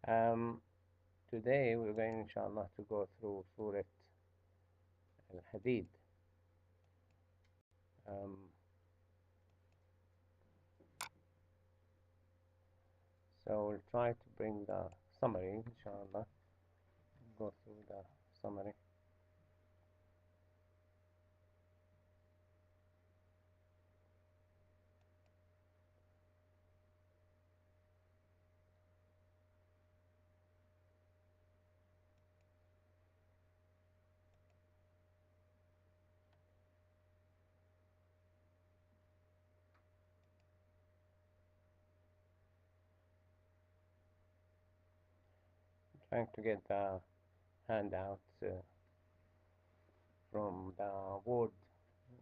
Um, Today we're going, inshallah, to go through Surah Al-Hadid. Um, so we'll try to bring the summary, inshallah, go through the summary. Trying to get the handout from the word,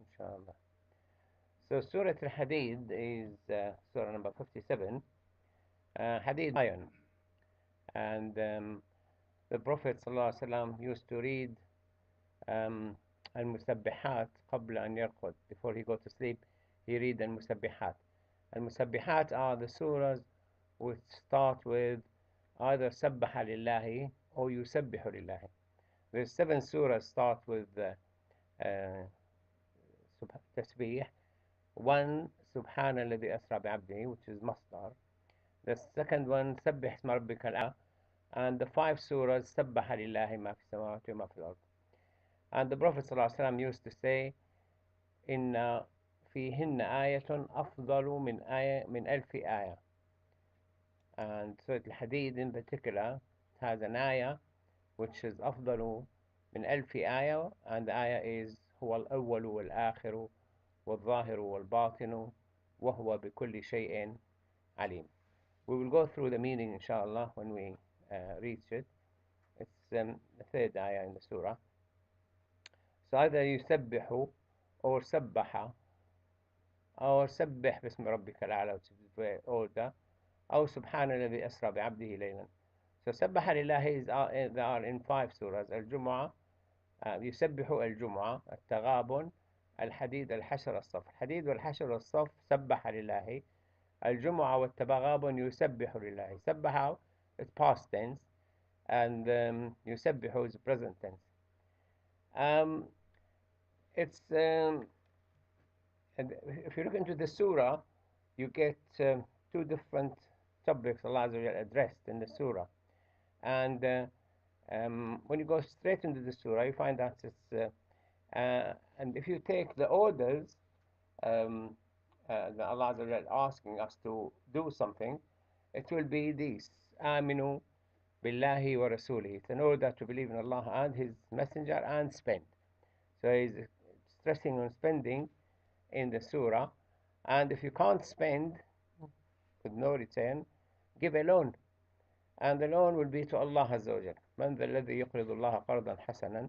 inshallah. So Surah Al-Hadid is Surah number 57. Hadid iron. And the Prophet ﷺ used to read المسبحات قبل أن يرقد. Before he go to sleep, he read المسبحات. المسبحات are the surahs which start with either سبح لله or يسبح لله. There's 7 surahs start with تسبيح. One سبحان الذي أسرى بعبده, which is masdar. The second one سبح اسم ربك الأعلى. And the 5 surahs سبح لله ما في السماوات وما في الأرض. And the Prophet ﷺ used to say, إن فيهن آية أفضل من ألف آية. And Surah Al-Hadid in particular has an ayah which is أفضل من ألف آية, and the ayah is هو الأول والآخر والظاهر والباطن وهو بكل شيء عليم. We will go through the meaning, inshallah, when we reach it. It's the third ayah in the surah. So either يسبح or سبح أو سبح باسم ربك الأعلى, which is order, أو سبحان الذي أسرى بعبده ليلا. So سبح لله is they are in 5 surahs. الجمعة يسبح الجمعة, التغابن, الحديد, الحشر, الصف. الحديد والحشر والصف سبح لله. الجمعة والتغابن يسبح لله. سبح is past tense, and يسبح is present tense. It's and if you look into the surah, you get 2 different topics Allah addressed in the surah. And when you go straight into the surah, you find that it's and if you take the orders that Allah is asking us to do something, it will be these: Aminu billahi wa rasulihi. It's an order to believe in Allah and His Messenger and spend. So He's stressing on spending in the surah. And if you can't spend with no return, give a loan. And the loan will be to Allah Azza wa Jal. من ذا الذي يقرض الله قرضا حسنا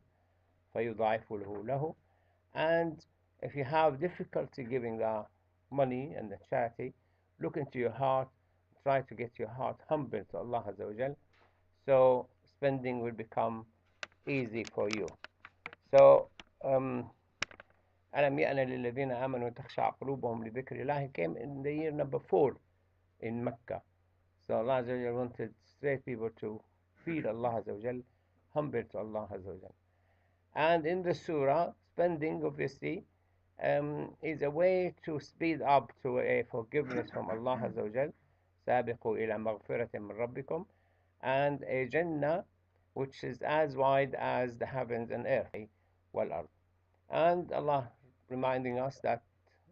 فيضاعفه له. And if you have difficulty giving the money and the charity, look into your heart, try to get your heart humble to Allah Azza wa Jal, so spending will become easy for you. So ألم يأن للذين آمنوا تخشع قلوبهم لذكر الله came in the year number 4 in Mecca. So Allah Azza wa Jal wanted straight people to feel Allah Azza wa Jal, humble to Allah Azza wa Jal. And in the surah, spending obviously is a way to speed up to a forgiveness from Allah Azza wa Jal. سابقوا إلى مغفرة من ربكم, and a Jannah which is as wide as the heavens and earth. والأرض. And Allah reminding us that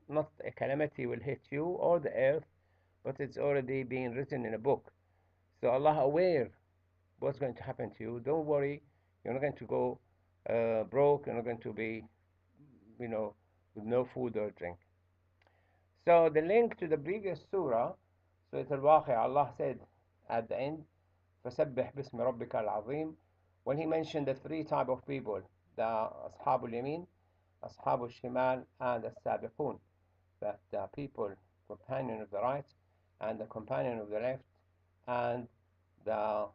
not a calamity will hit you or the earth, but it's already being written in a book. So Allah aware what's going to happen to you. Don't worry, you're not going to go broke, you're not going to be, with no food or drink. So the link to the previous surah, Surah Al-Waqi'ah, Allah said at the end, فَسَبِّحْ بِاسْمِ رَبِّكَ الْعَظِيمِ, when He mentioned the 3 types of people, the أصحاب اليمين, أصحاب الشمال, and السابقون, that the people, companion of the right, and the companion of the left, and the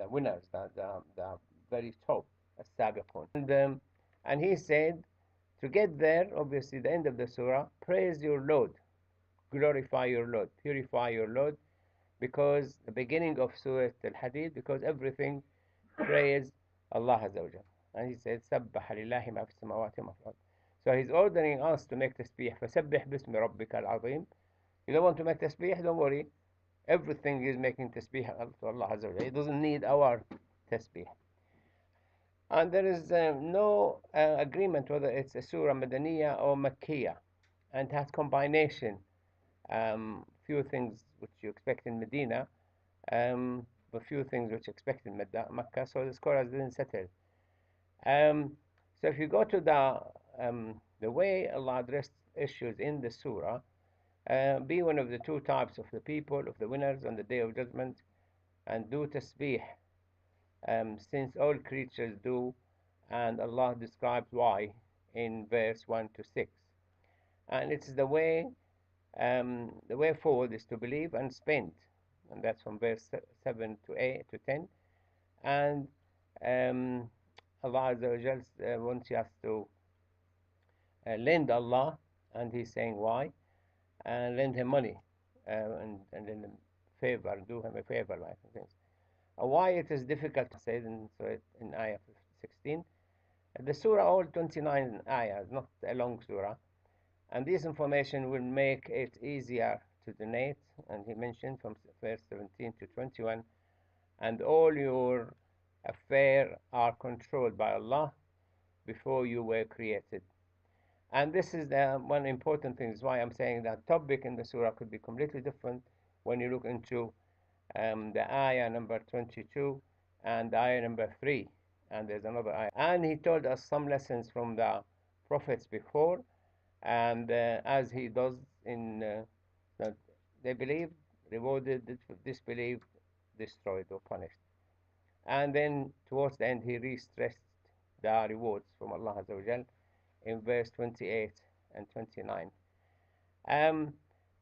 winners, the very top, السابقون. And He said, to get there, obviously the end of the surah, praise your Lord, glorify your Lord, purify your Lord, because the beginning of Surah Al-Hadid, because everything praise Allah Azza wa Jal. And he said, سَبَّحَ لِلَّهِ مَا فِي السَّمَاوَاتِ وَمَا فِي الْأَرْضِ. So he's ordering us to make tasbih. فَسَبِّحْ بِاسْمِ رَبِّكَ الْعَظِيمِ. You don't want to make tasbih? Don't worry. Everything is making tasbih to Allah Azza wa Jal. He doesn't need our tasbih. And there is no agreement whether it's a surah Madaniya or Makkiyah. And it has combination. Few things which you expect in Medina, but few things which you expect in Mecca. So the scholars didn't settle. So if you go to the way Allah addressed issues in the surah, be one of the two types of the people, of the winners on the Day of Judgment, and do tasbih, since all creatures do, and Allah describes why in verse 1 to 6. And it's the way forward is to believe and spend, and that's from verse 7 to 8 to 10. And Allah Azza wa Jal wants us to lend Allah, and He's saying why, and lend Him money, and lend Him favor, do Him a favor, like things. Why it is difficult to say in ayah 16. The surah, all 29 ayahs, not a long surah, and this information will make it easier to donate. And he mentioned from verse 17 to 21, and all your affairs are controlled by Allah before you were created. And this is the one important thing, is why I'm saying that topic in the surah could be completely different when you look into the ayah number 22 and ayah number 3. And there's another ayah. And he told us some lessons from the prophets before, and as he does in that they believed, rewarded, disbelieved, destroyed or punished. And then towards the end he re-stressed the rewards from Allah Azza wa Jal in verse 28 and 29.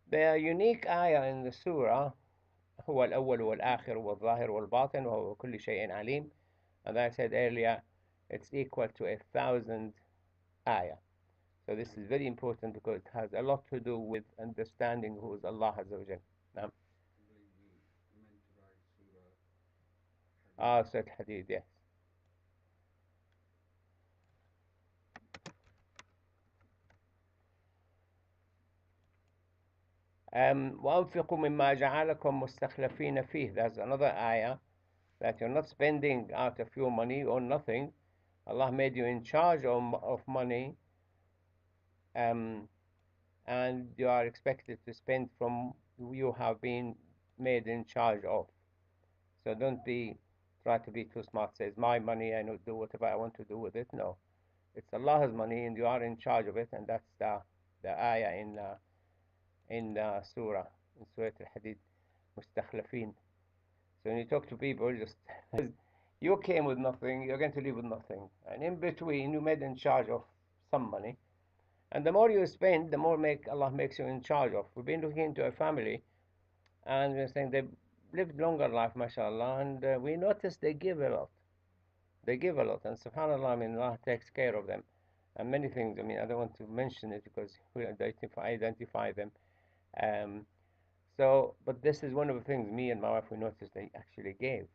The unique ayah in the surah, هو الأول والآخر والظاهر والباطن وهو كل شيء عليم. As I said earlier, it's equal to 1,000 ayah. So this is very important because it has a lot to do with understanding who is Allah Azza wa Jal. Now, Surah Hadid, yes. وأنفقوا مما جعلكم مستخلفين فيه. That's another ayah, that you're not spending out of your money or nothing. Allah made you in charge of money, and you are expected to spend from you have been made in charge of. So don't try to be too smart. Says my money, I know do whatever I want to do with it. No, it's Allah's money, and you are in charge of it, and that's the ayah in Surah Al-Hadid, mustakhlafin. So when you talk to people, just you came with nothing, you're going to leave with nothing, and in between you made in charge of some money, and the more you spend, the more Allah makes you in charge of. We've been looking into a family, and we're saying they lived longer life, mashallah, and we noticed they give a lot. They give a lot, and subhanallah, I mean, Allah takes care of them, and many things. I mean, I don't want to mention it because we identify them. But this is one of the things me and my wife, we noticed they actually gave.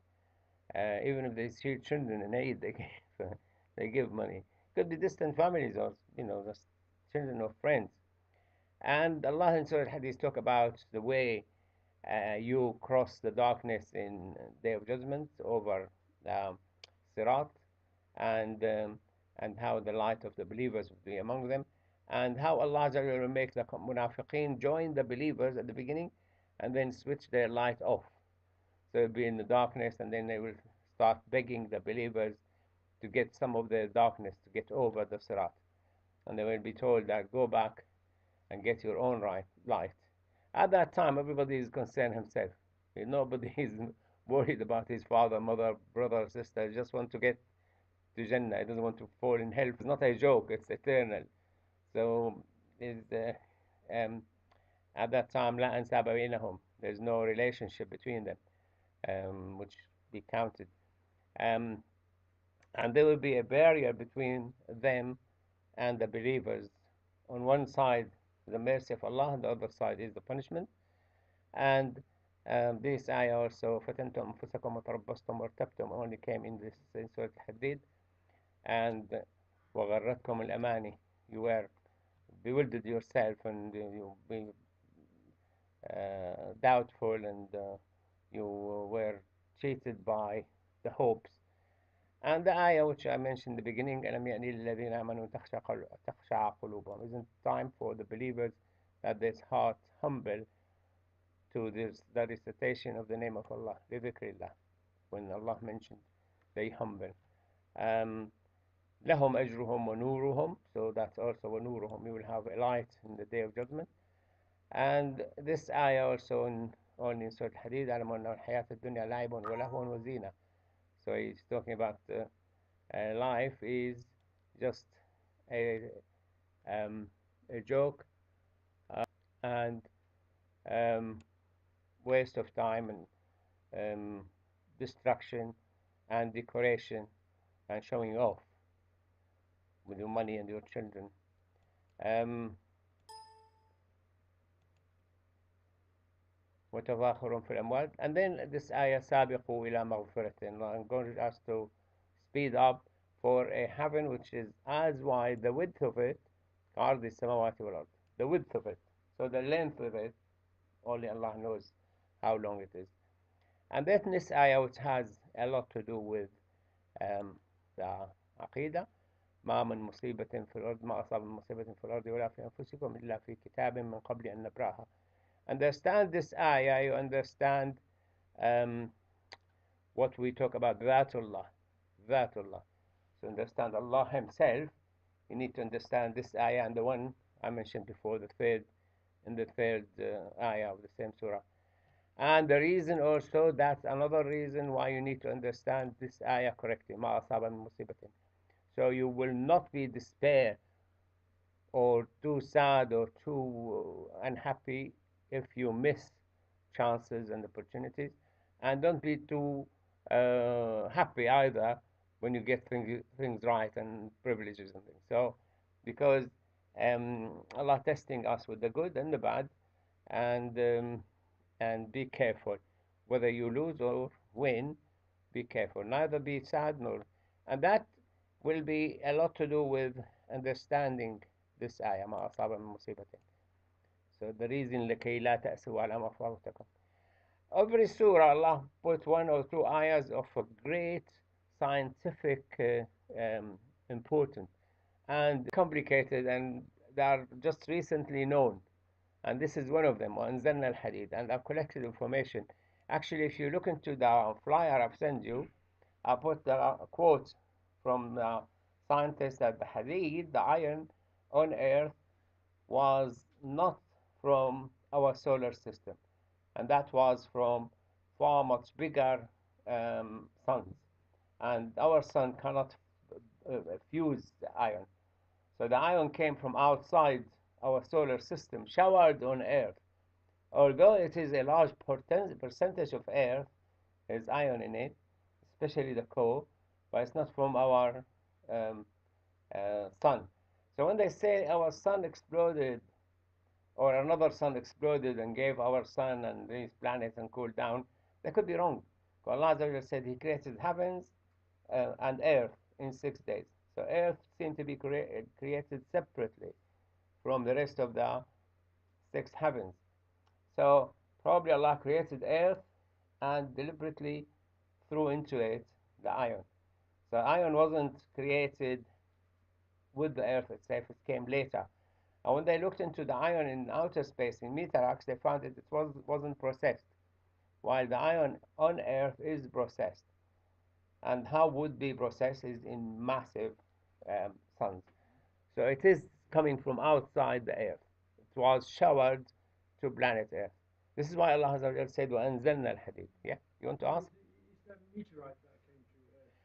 Even if they see children in Eid, they give, they give money. Could be distant families or, just children or friends. And Allah in Surah Al-Hadid talk about the way you cross the darkness in Day of Judgment over Sirat, and how the light of the believers will be among them, and how Allah will make the munafiqeen join the believers at the beginning and then switch their light off. So they'll be in the darkness, and then they will start begging the believers to get some of their darkness, to get over the Sirat. And they will be told that go back and get your own light. At that time, everybody is concerned himself. Nobody is worried about his father, mother, brother, sister. He just want to get to Jannah. He doesn't want to fall in hell. It's not a joke. It's eternal. So at that time, لا أنساب بينهم. There's no relationship between them, which be counted. And there will be a barrier between them and the believers. On one side, the mercy of Allah, on the other side is the punishment. And This ayah also فتنتم أنفسكم وتربصتم وارتبتم only came in this in Surah Al-Hadid, and وغرتكم الأماني, you were bewildered yourself and you be doubtful, and you were cheated by the hopes. And the ayah which I mentioned in the beginning, ألم يأن للذين آمنوا تخشع قلوبهم, isn't time for the believers that this heart humble to the recitation of the name of Allah, لذكر الله, when Allah mentioned they humble. لهم أجرهم ونورهم, so that's also ونورهم, you will have a light in the day of judgment. And this ayah also only in Surah Al-Hadid, ألم أن الحياة الدنيا لعب ولهو وزينة. So he's talking about life is just a joke and waste of time and distraction and decoration and showing off with your money and your children. وتفاخر في الأموال. And then this ayah سابقوا إلى مغفرة. I'm going to ask to speed up for a heaven which is as wide, the width of it, عرض السماوات والأرض, the width of it. So the length of it, only Allah knows how long it is. And then this ayah which has a lot to do with the عقيدة, ما من مصيبة في الأرض ما أصاب من مصيبة في الأرض ولا في أنفسكم إلا في كتاب من قبل أن نبرأها. Understand this ayah, you understand what we talk about, Dhatullah. So understand Allah Himself, you need to understand this ayah and the one I mentioned before, the third ayah of the same surah. And the reason also, that's another reason why you need to understand this ayah correctly. مَا أَصَابَ مِن مُصِيبَةٍ. So you will not be despair or too sad or too unhappy if you miss chances and opportunities, and don't be too happy either when you get things right and privileges and things. So because Allah testing us with the good and the bad, and be careful whether you lose or win, be careful, neither be sad nor, and that will be a lot to do with understanding this ayah ما أصاب من مصيبة. So the reason لكي لا تأسوا على ما فاتكم. Every surah Allah put one or two ayahs of a great scientific importance and complicated, and they are just recently known, and this is one of them, وأنزلنا الحديد, and I've collected information. Actually, if you look into the flyer I've sent you, I put the quote from the scientists that the hadid, the iron on Earth, was not from our solar system, and that was from far much bigger suns, and our sun cannot fuse the iron. So the iron came from outside our solar system, showered on Earth. Although it is a large percentage of Earth has iron in it, especially the core, but it's not from our sun. So when they say our sun exploded, or another sun exploded and gave our sun and these planets and cooled down, they could be wrong. Allah said He created heavens and earth in 6 days. So earth seemed to be created separately from the rest of the 6 heavens. So probably Allah created earth and deliberately threw into it the iron. So iron wasn't created with the earth itself, it came later. And when they looked into the iron in outer space, in meteorites, they found that it wasn't processed, while the iron on Earth is processed. And how would be processed is in massive suns. So it is coming from outside the Earth. It was showered to planet Earth. This is why Allah said, وَأَنزَلْنَا الْحَدِيدِ. Yeah, you want to ask? Is that meteorite that came to Earth,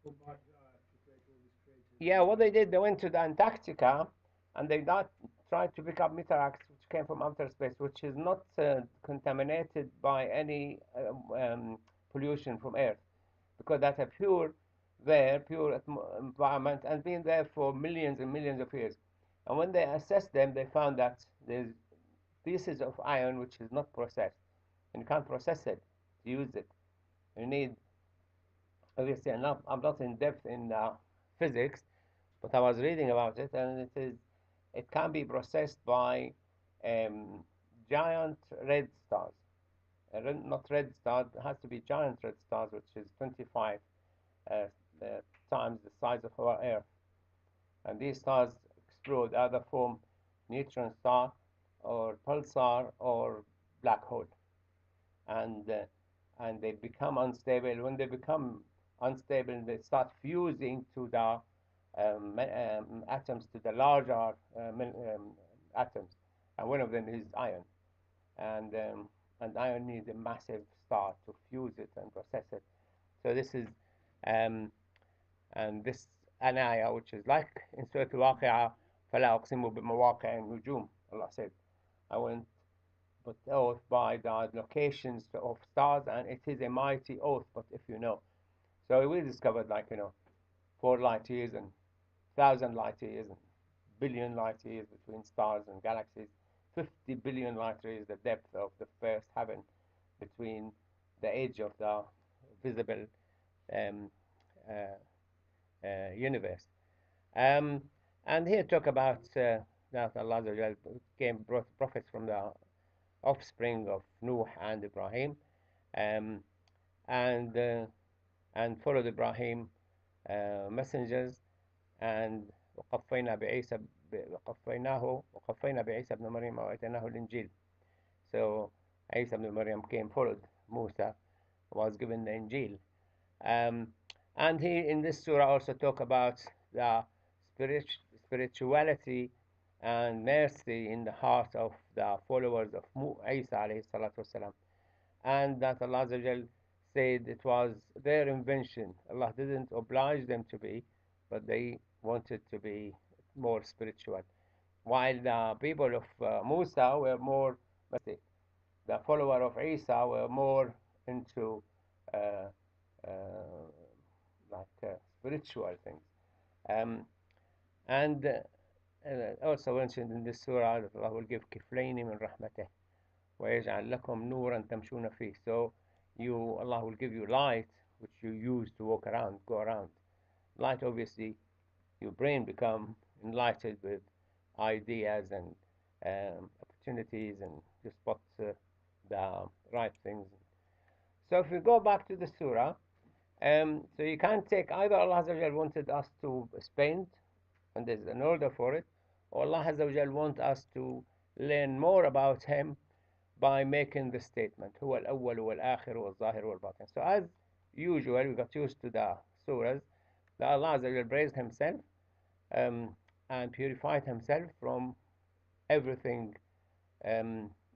bombarded Earth to create all this creative? Yeah, what they did, they went to the Antarctica and they tried to pick up meteorites which came from outer space, which is not contaminated by any pollution from Earth, because that's a pure environment and been there for millions and millions of years. And when they assessed them, they found that there's pieces of iron which is not processed. and you can't process it to use it. You need, obviously, I'm not in depth in physics, but I was reading about it, and it can be processed by um, giant red stars. Not red stars, it has to be giant red stars, which is 25 uh, uh, times the size of our Earth. And these stars explode, either form neutron star or pulsar or black hole, and uh, and they become unstable. When they become unstable, they start fusing to the atoms, to the larger atoms, and one of them is iron. And iron needs a massive star to fuse it and process it. So this is um, and this anaya, which is like in Suratul Waqi'ah, فَلَا أُقْسِمُ بِمَوَاقِعِ النُّجُومِ. Allah said, I went but oath by the locations of stars, and it is a mighty oath, but if you know. So we discovered, like, 4 light years and 1,000 light years and billion light years between stars and galaxies. 50 billion light years, the depth of the first heaven between the edge of the visible um, uh, universe. Um, and here talk about that Allah brought prophets from the offspring of Nuh and Ibrahim, um, and uh, and followed Ibrahim messengers, and وقفينا بعيسى ابن مريم وآتيناه الإنجيل. So Isa ibn Maryam came, followed Musa, was given the Injil. Um, and he in this surah also talk about the spirituality and mercy in the heart of the followers of Isa alayhi salatu wasalam, and that Allah said it was their invention. Allah didn't oblige them to be, but they wanted to be more spiritual. While the people of Musa were more materialistic, the follower of Isa were more into uh, uh, spiritual things. Um, and also mentioned in this surah that Allah will give كفلين من رحمته ويجعل لكم نورا تمشون فيه. So Allah will give you light, which you use to walk around, go around. Light, obviously, your brain become enlightened with ideas and opportunities, and you spot the right things. So if we go back to the surah, so you can't take either Allah wanted us to spend, and there's an order for it, or Allah wants us to learn more about Him by making the statement, هو الأول والآخر والظاهر والباطن. So as usual, we got used to the surahs that Allah praised Himself and purified Himself from everything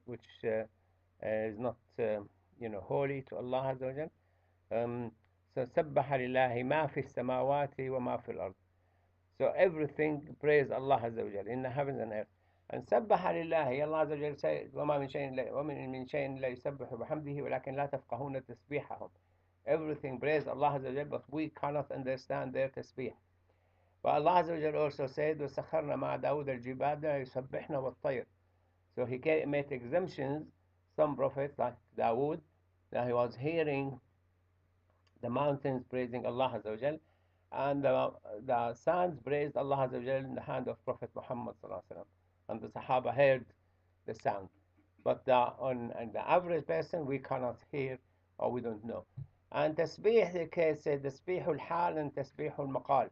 which is not holy to Allah Azza wa Jal. So سبح لله ما في السماوات وما في الأرض. So everything praise Allah Azza wa Jal in the heavens and earth. And سبح لله, Allah Azza wa Jal said, وما من شيء لا يسبح بحمده ولكن لا تفقهون تسبيحهم. Everything praise Allah Azza wa Jal, but we cannot understand their tasbih. But Allah Azza wa Jal also said, وسخرنا مع داود الجبال يسبحنا والطير. So He made exemptions. Some prophets like Dawood, that he was hearing the mountains praising Allah Azza wa Jal, and the sands praised Allah Azza wa Jal in the hand of Prophet Muhammad Sallallahu Alaihi Wasallam, and the Sahaba heard the sound. But on the average person, we cannot hear, or we don't know. And tasbih, the case said, tasbih al-hal and tasbih al-maqal.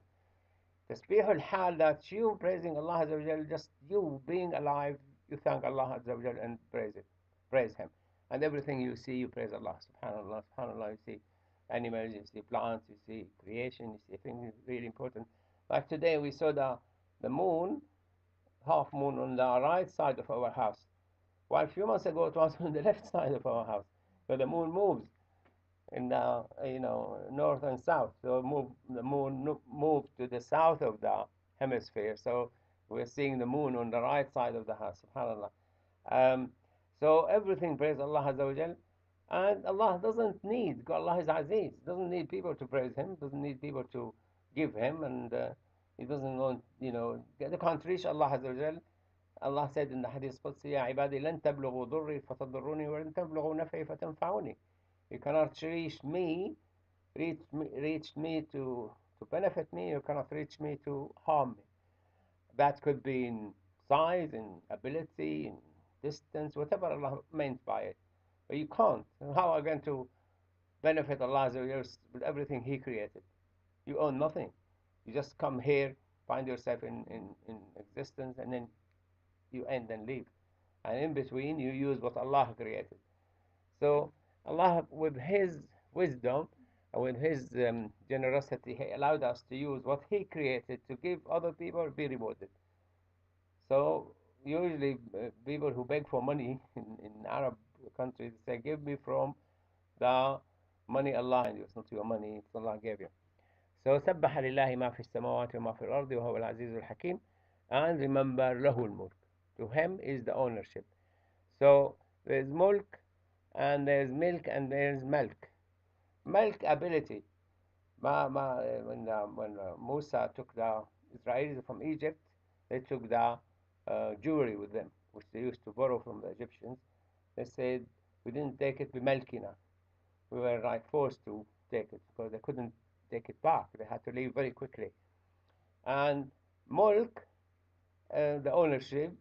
Tasbih al-hal, that you praising Allah Azza wa Jal, just you being alive, you thank Allah Azza wa Jal and praise Him. And everything you see, you praise Allah. Subhanallah, subhanallah, you see animals, you see plants, you see creation, you see things really important. Like today, we saw the moon, half moon, on the right side of our house. While a few months ago, it was on the left side of our house. So the moon moves in the north and south. So the moon moved to the south of the hemisphere. So we're seeing the moon on the right side of the house. Subhanallah. So everything praise Allah Azza wa Jal. And Allah doesn't need, Allah is Aziz, doesn't need people to praise Him, doesn't need people to give Him, and He doesn't want, they can't reach Allah Azza wa Jal Allah said in the Hadith Qudsi, Ya ibadi lan tablughu durri fatadurruni wa lan tablughu naf'i fatanfa'uni. You cannot reach me to benefit me, you cannot reach me to harm me. That could be in size, in ability, in distance, whatever Allah meant by it. But you can't. How are you going to benefit Allah with everything He created? You own nothing. You just come here, find yourself in existence, and then you end and leave. And in between, you use what Allah created. So Allah, with His wisdom, with His generosity, He allowed us to use what He created to give other people be rewarded. So usually people who beg for money in Arab countries say, give me from the money Allah, and it's not your money, it's Allah gave you. So سبح لله ما في السماوات وما في الأرض وهو العزيز الحكيم. And remember له الملك. To Him is the ownership. So there's mulk and there's milk and there's milk. Milk ability. When Musa took the Israelis from Egypt, they took the jewelry with them, which they used to borrow from the Egyptians. They said, we didn't take it b'malkina. We were like forced to take it because they couldn't take it back. They had to leave very quickly. And mulk, the ownership,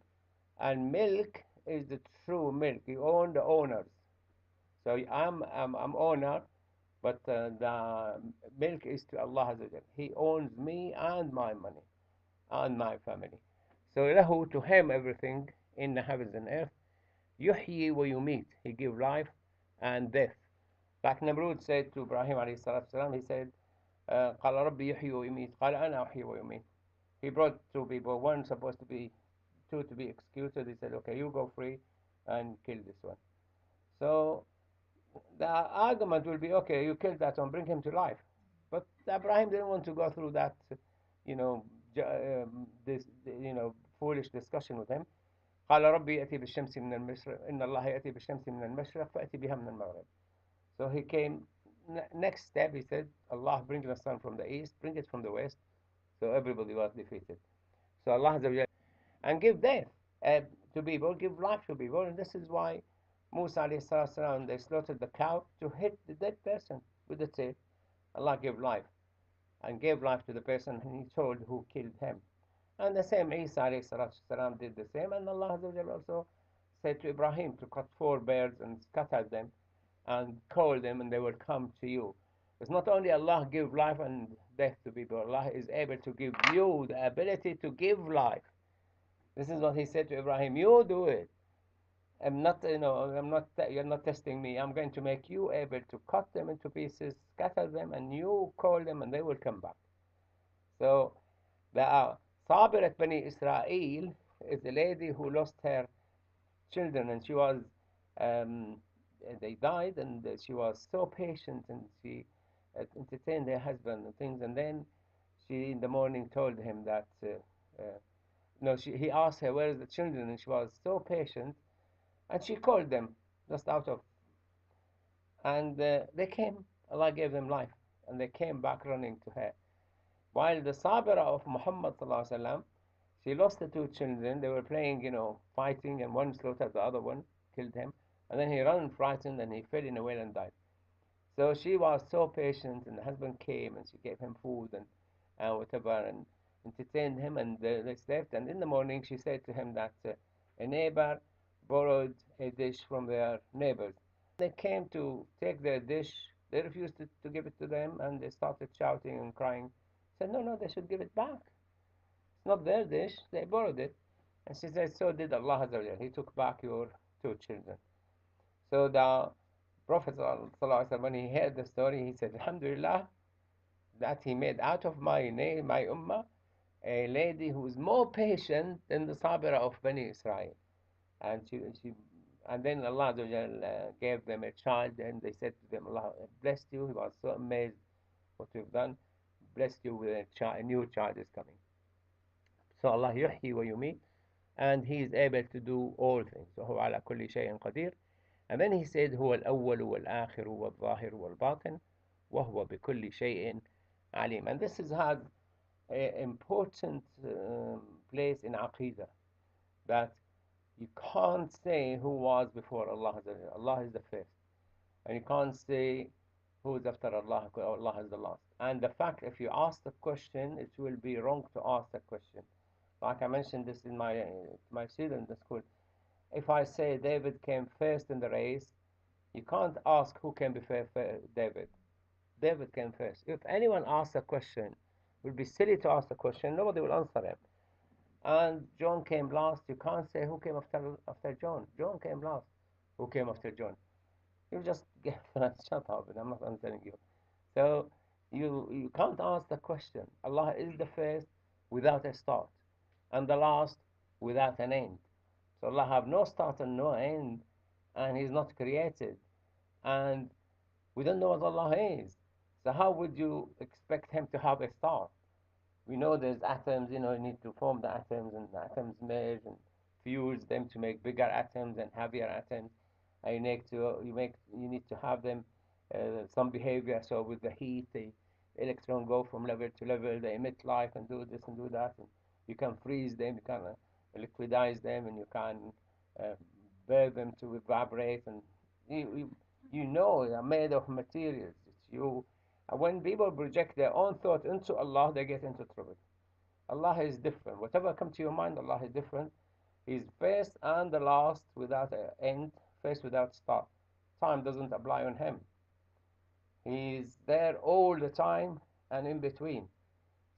and milk is the true milk. You own the owners. So I'm owner, but the milk is to Allah Azza wa Jal. He owns me and my money and my family. So له, to Him everything in the heavens and earth. يحيي ويميت. He gives life and death. Like Namrud said to Ibrahim alayhi salatu salam, he said, قال ربي يحيي ويميت قال أنا أحيي ويميت. He brought two people, one supposed to be, two to be executed. He said, okay, you go free and kill this one. So the argument will be, okay, you killed that one, bring him to life. But Ibrahim didn't want to go through that, you know, this, you know, foolish discussion with him. قال ربي يأتي بالشمس من المشرق إن الله يأتي بالشمس من المشرق فأتي بها من المغرب. So he came, next step, he said, Allah bring the sun from the east, bring it from the west. So everybody was defeated. So Allah and give death to people, give life to people. And this is why Musa alayhi salam, they slaughtered the cow to hit the dead person with the tail. Allah gave life and gave life to the person, and He told who killed him. And the same Isa alayhi salam did the same. And Allah also said to Ibrahim to cut 4 birds and scatter them and call them, and they will come to you. It's not only Allah give life and death to people, Allah is able to give you the ability to give life. This is what He said to Ibrahim, you do it. You're not testing me. I'm going to make you able to cut them into pieces, scatter them, and you call them, and they will come back. So the Sabirat Bani Israel is a lady who lost her children, and she was, they died, and she was so patient, and she entertained her husband and things. And then she, in the morning, told him that, no, he asked her, where is the children? And she was so patient, and she called them just out of, and they came. Allah gave them life, and they came back running to her. While the Sabira of Muhammad sallallahu alaihi wasallam, she lost the 2 children. They were playing, you know, fighting, and one slaughtered the other one, killed him, and then he ran frightened, and he fell in a well and died. So she was so patient, and the husband came, and she gave him food and whatever, and entertained him, and they slept. And in the morning, she said to him that a neighbor borrowed a dish from their neighbors. They came to take their dish. They refused to give it to them, and they started shouting and crying. Said, no, they should give it back. It's not their dish. They borrowed it. And she said, so did Allah Azza wa Jal. He took back your 2 children. So the Prophet ﷺ, when he heard the story, he said, Alhamdulillah, that He made out of my name, my ummah, a lady who is more patient than the Sabira of Bani Israel. And and then Allah gave them a child, and they said to them, Allah blessed you. He was so amazed what you've done. Blessed you with a new child is coming. So Allah yuhyi wa yumit, and He is able to do all things. So هو على كل شيء قدير. And then He said, هو الأول والآخر والظاهر والباطن وهو بكل شيء عليم. And this has an important place in Aqidah. that you can't say who was before Allah. Allah is the first. And you can't say who is after Allah, because Allah is the last. And the fact, if you ask the question, it will be wrong to ask the question. Like I mentioned this in my student in the school. If I say David came first in the race, you can't ask who came before David. David came first. If anyone asks a question, it would be silly to ask the question. Nobody will answer him. And John came last. You can't say who came after John. John came last. Who came after John? You just get shut up, and I'm not answering you. So you can't ask the question. Allah is the first without a start, and the last without an end. So Allah have no start and no end, and He's not created, and we don't know what Allah is. So how would you expect Him to have a start? We know there's atoms, you need to form the atoms, and the atoms merge and fuse them to make bigger atoms and heavier atoms. And you need to have them some behavior. So with the heat, the electron go from level to level. They emit light and do this and do that. And you can freeze them, you can liquidize them, and you can uh, burn them to evaporate. And they're made of materials. When people project their own thought into Allah, they get into trouble. Allah is different. Whatever comes to your mind, Allah is different. He's first and the last without an end, first without start. Time doesn't apply on Him. He's there all the time and in between.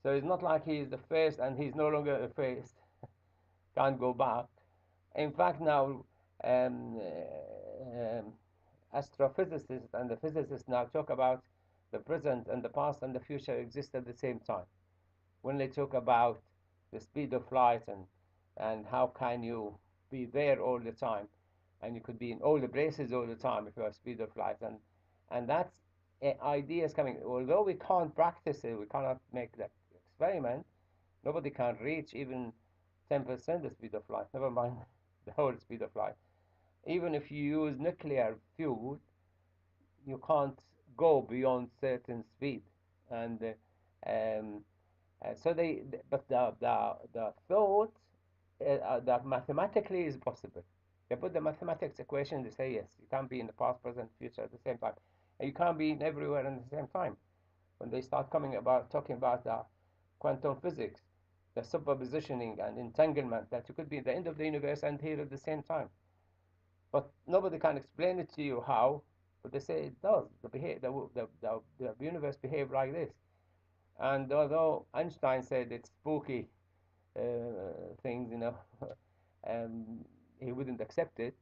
So it's not like He's the first and He's no longer the first. Can't go back. In fact, now um, astrophysicists and the physicists now talk about the present and the past and the future exist at the same time. When they talk about the speed of light and how can you be there all the time, and you could be in all the places all the time if you have speed of light, and that's ideas coming. Although we can't practice it, we cannot make that experiment. Nobody can reach even 10% the speed of light. Never mind the whole speed of light. Even if you use nuclear fuel, you can't go beyond certain speed, and um, so but the thought that mathematically is possible. They put the mathematics equation. They say yes, you can't be in the past, present, future at the same time, and you can't be in everywhere at the same time. When they start talking about the quantum physics, the superpositioning and entanglement, that you could be at the end of the universe and here at the same time. But nobody can explain it to you how, but they say it does. The universe behaves like this. And although Einstein said it's spooky things, he wouldn't accept it.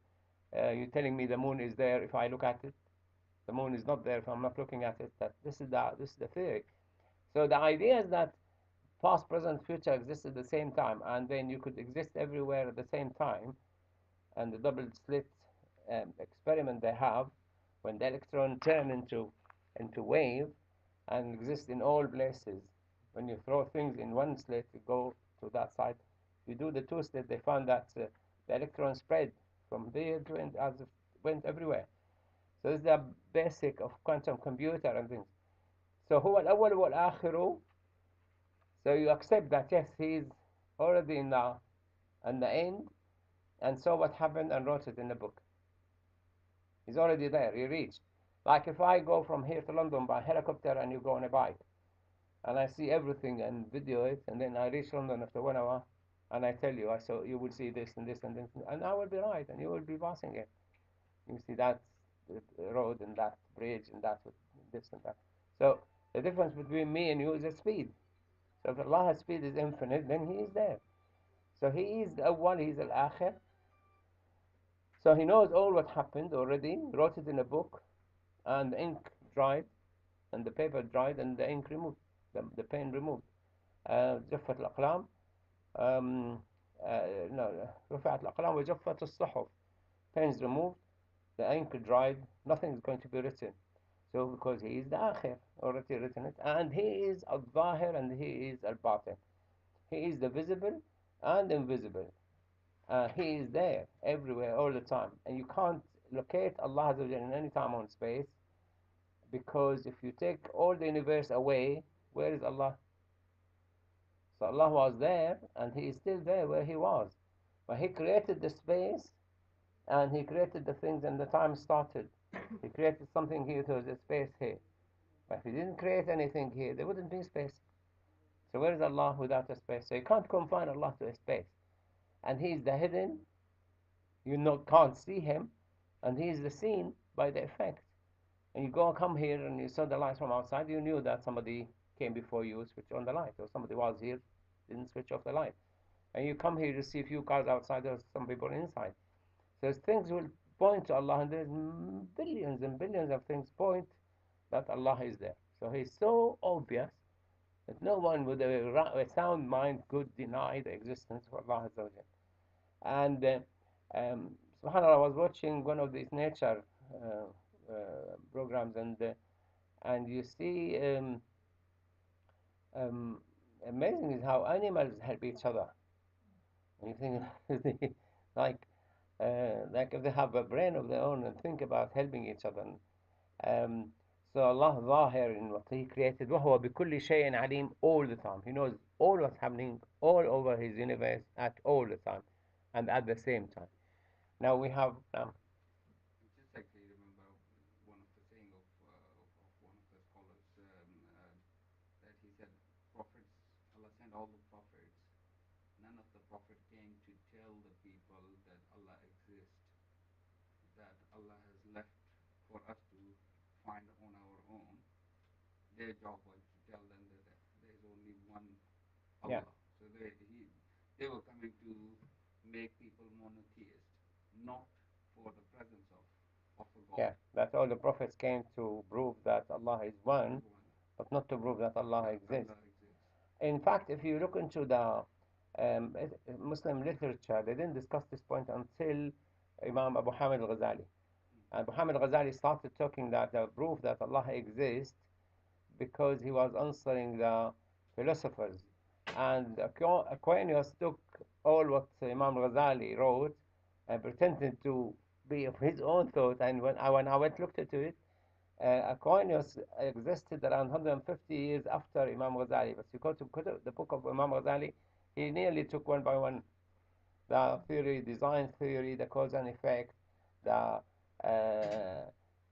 You're telling me the moon is there if I look at it. The moon is not there if I'm not looking at it. This is the theory. So the idea is that past, present, future exist at the same time, and then you could exist everywhere at the same time. And the double slit experiment they have, when the electron turn into wave and exist in all places. When you throw things in one slit, you go to that side. You do the two slit, they found that the electron spread from there to end as it went everywhere. So this is the basic of quantum computer and things. So هو الأول والآخر. So you accept that yes, he is already in the end, and saw what happened and wrote it in the book. He's already there. He reached. Like if I go from here to London by helicopter and you go on a bike, and I see everything and video it, and then I reach London after 1 hour, and I tell you, you will see this and this and this, and I will be right, and you will be passing it. You see that road and that bridge and that this and that. So the difference between me and you is the speed. So if Allah's speed is infinite, then He is there. So He is the Awwal, He is Al-Akhir. So He knows all what happened already, wrote it in a book, and the ink dried, and the paper dried, and the ink removed, the pen removed. جفت الأقلام no رفعت الأقلام وجفت الصحف. Pens removed, the ink dried, nothing is going to be written. So because He is the Akhir, already written it, and He is Al-Zahir and He is Al-Batin. He is the visible and invisible. He is there everywhere all the time, and you can't locate Allah in any time or space, because if you take all the universe away, where is Allah? So Allah was there, and He is still there where He was. But he created the space and he created the things and the time started. He created something here, so there's a space here. But if he didn't create anything here, there wouldn't be space. So where is Allah without a space? So you can't confine Allah to a space. And He's the hidden, can't see Him, and He's the seen by the effect. And you come here and you saw the lights from outside, you knew that somebody came before you, switched on the light, or somebody was here, didn't switch off the light. And you come here to see a few cars outside, there's some people inside. So things will point to Allah, and there's billions and billions of things point that Allah is there. So He's so obvious that no one with a sound mind could deny the existence of Allah Azza wa Jal. And subhanAllah, I was watching one of these nature programs, and you see um, amazing is how animals help each other. And you think like like if they have a brain of their own and think about helping each other. Um, so Allah ظاهر in what He created, وهو بكل شيء عليم, all the time. He knows all what's happening all over His universe at all the time and at the same time. Now we have Just actually remember one of the saying of one of the scholars that he said, prophets, Allah sent all the prophets. None of the prophet came to tell the people that Allah exists, that Allah has left for us to find on our own. Their job was to tell them that there is only one yeah, Allah. So they were coming to make people monotheist, not for the presence of a God. yeah, that all the prophets came to prove that Allah is one, but not to prove that Allah exists. Allah exists. In fact, if you look into the Muslim literature, they didn't discuss this point until Imam Abu Hamid al-Ghazali. Abu Hamid al-Ghazali started talking that the proof that Allah exists because he was answering the philosophers. And Aquinas took all what Imam Ghazali wrote and pretended to be of his own thought. And when I went looked into it, Aquinas existed around 150 years after Imam Ghazali. But you go to the book of Imam Ghazali, he nearly took one by one the theory, design theory, the cause and effect, the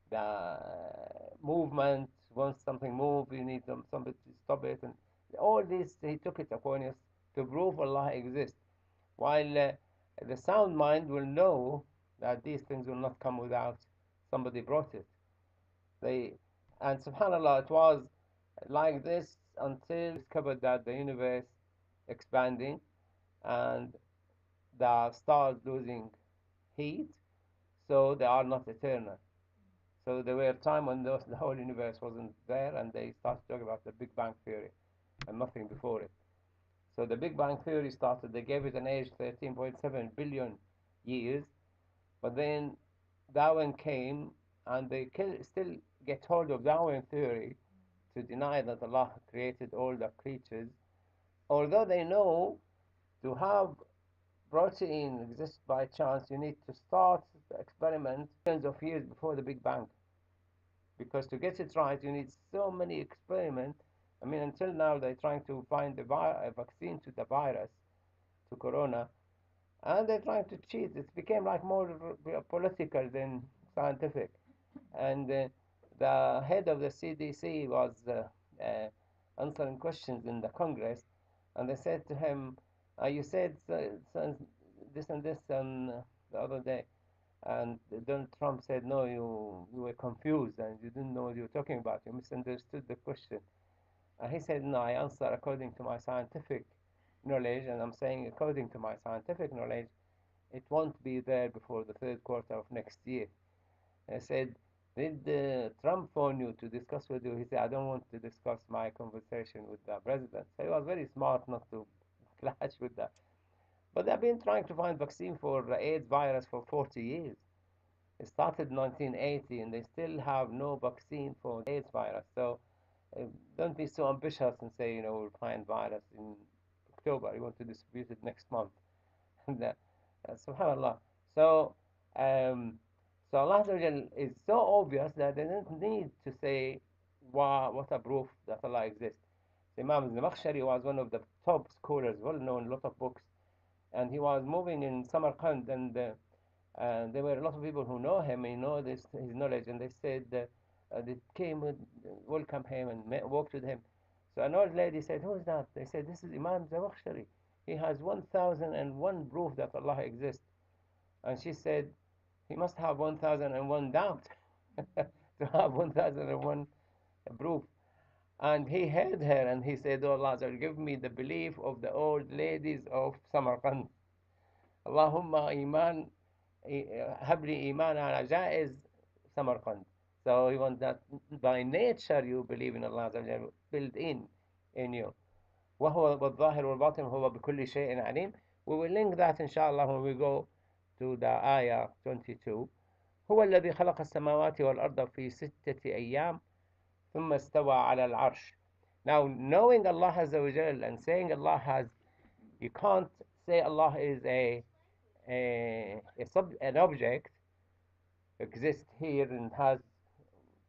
the movement. Once something moves, you need somebody to stop it, and all this he took it Aquinas to prove Allah exists. While the sound mind will know that these things will not come without somebody brought it. They and subhanallah, it was like this until discovered that the universe expanding and the stars losing heat, so they are not eternal. So there were a time when the whole universe wasn't there, and they started talking about the Big Bang Theory and nothing before it. So the Big Bang Theory started, they gave it an age 13.7 billion years, but then Darwin came and they still get hold of Darwin theory to deny that Allah created all the creatures, although they know to have protein exist by chance, you need to start the experiment millions of years before the Big Bang. Because to get it right, you need so many experiments. I mean, until now, they're trying to find a vaccine to the virus, to corona, and they're trying to cheat. It became like more political than scientific. And the head of the CDC was answering questions in the Congress, and they said to him, "You said this and this the other day." And Donald Trump said, "No, you were confused and you didn't know what you were talking about. You misunderstood the question." And he said, "No, I answer according to my scientific knowledge, and I'm saying according to my scientific knowledge, it won't be there before the third quarter of next year." I said, "Did Trump phone you to discuss with you?" He said, "I don't want to discuss my conversation with the president." So he was very smart not to clash with that. But they've been trying to find vaccine for the AIDS virus for 40 years. It started in 1980, and they still have no vaccine for the AIDS virus. So don't be so ambitious and say, we'll find virus in October. You want to distribute it next month. And subhanallah. So, um, so Allah is so obvious that they don't need to say what a proof that Allah exists. Imam Zamakhshari was one of the top scholars, well known, a lot of books. and he was moving in Samarkand, and there were a lot of people who know him, and know his knowledge, and they said they came and welcomed him and walked with him. So an old lady said, "Who is that?" They said, "This is Imam Zamakhshari. He has 1,001 proof that Allah exists." And she said, "He must have 1,001 doubt to have 1,001 proof." And he heard her, and he said, "Oh Allah, give me the belief of the old ladies of Samarkand. Allahumma iman, habli iman ala jaiz Samarkand." So he wants that by nature you believe in Allah built in you. وهو بالظاهر والباطن هو بكل شيء عليم. We will link that inshallah when we go to the ayah 22. هو الذي خلق السماوات والأرض في 6 أيام ثم استوى على العرش. Now, knowing Allah Azza wa Jal and saying Allah has, you can't say Allah is an object, exists here and has